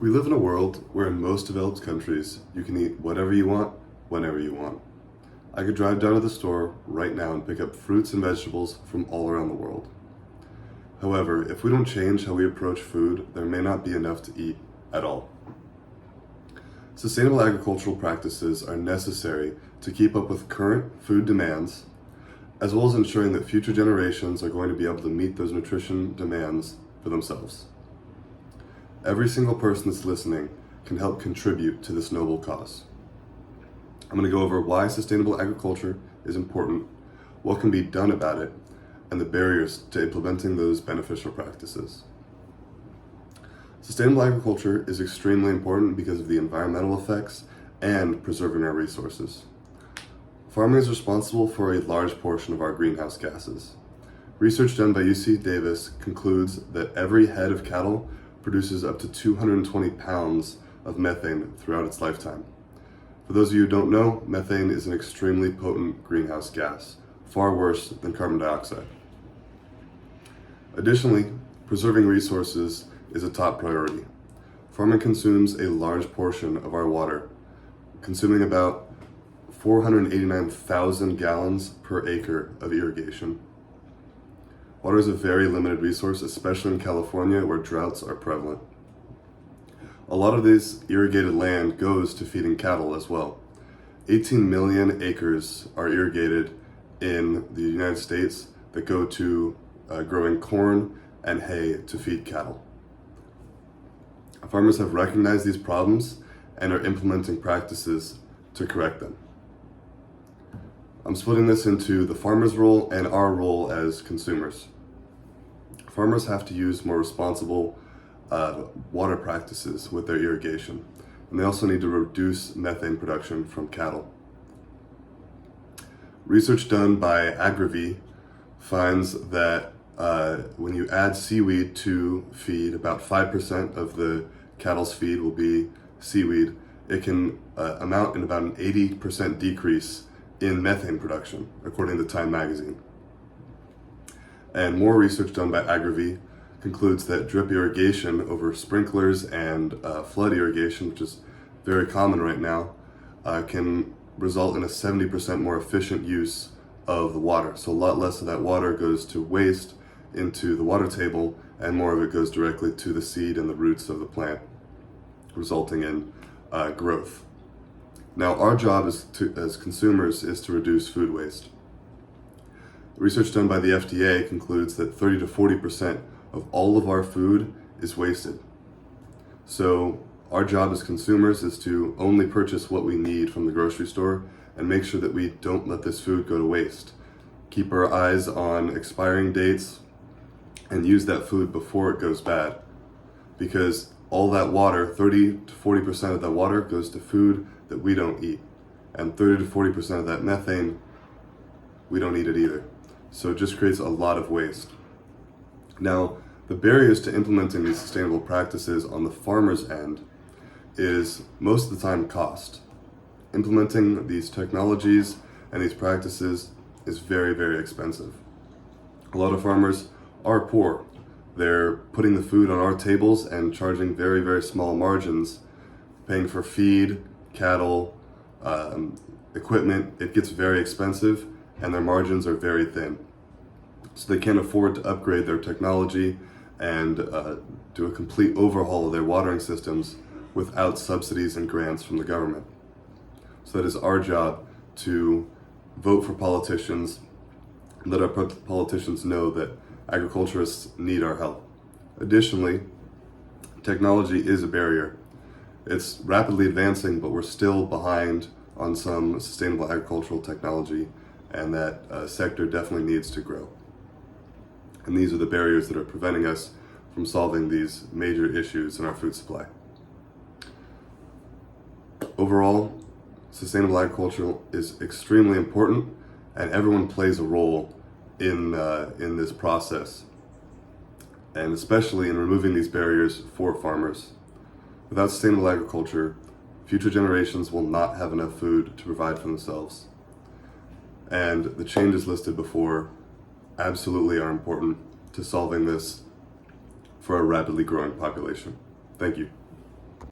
We live in a world where in most developed countries, you can eat whatever you want, whenever you want. I could drive down to the store right now and pick up fruits and vegetables from all around the world. However, if we don't change how we approach food, there may not be enough to eat at all. Sustainable agricultural practices are necessary to keep up with current food demands, as well as ensuring that future generations are going to be able to meet those nutrition demands for themselves. Every single person that's listening can help contribute to this noble cause. I'm going to go over why sustainable agriculture is important, what can be done about it, and the barriers to implementing those beneficial practices. Sustainable agriculture is extremely important because of the environmental effects and preserving our resources. Farming is responsible for a large portion of our greenhouse gases. Research done by UC Davis concludes that every head of cattle produces up to 220 pounds of methane throughout its lifetime. For those of you who don't know, methane is an extremely potent greenhouse gas, far worse than carbon dioxide. Additionally, preserving resources is a top priority. Farming consumes a large portion of our water, consuming about 489,000 gallons per acre of irrigation. Water is a very limited resource, especially in California where droughts are prevalent. A lot of this irrigated land goes to feeding cattle as well. 18 million acres are irrigated in the United States that go to growing corn and hay to feed cattle. Farmers have recognized these problems and are implementing practices to correct them. I'm splitting this into the farmer's role and our role as consumers. Farmers have to use more responsible water practices with their irrigation, and they also need to reduce methane production from cattle. Research done by Agri finds that when you add seaweed to feed, about 5% of the cattle's feed will be seaweed. It can amount in about an 80% decrease in methane production, according to Time magazine. And more research done by Agri concludes that drip irrigation over sprinklers and flood irrigation, which is very common right now, can result in a 70% more efficient use of the water. So a lot less of that water goes to waste into the water table, and more of it goes directly to the seed and the roots of the plant, resulting in growth. Now, our job as consumers is to reduce food waste. Research done by the FDA concludes that 30 to 40% of all of our food is wasted. So our job as consumers is to only purchase what we need from the grocery store and make sure that we don't let this food go to waste. Keep our eyes on expiring dates and use that food before it goes bad, because all that water, 30 to 40% of that water goes to food that we don't eat, and 30 to 40% of that methane, we don't eat it either. So it just creates a lot of waste. Now, the barriers to implementing these sustainable practices on the farmer's end is most of the time cost. Implementing these technologies and these practices is very, very expensive. A lot of farmers are poor. They're putting the food on our tables and charging very, very small margins, paying for feed, cattle, equipment. It gets very expensive and their margins are very thin. So they can't afford to upgrade their technology and do a complete overhaul of their watering systems without subsidies and grants from the government. So that is our job to vote for politicians, let our politicians know that agriculturists need our help. Additionally, technology is a barrier. It's rapidly advancing, but we're still behind on some sustainable agricultural technology, and that sector definitely needs to grow. And these are the barriers that are preventing us from solving these major issues in our food supply. Overall, sustainable agriculture is extremely important, and everyone plays a role in this process, and especially in removing these barriers for farmers. Without sustainable agriculture, future generations will not have enough food to provide for themselves. And the changes listed before absolutely are important to solving this for a rapidly growing population. Thank you.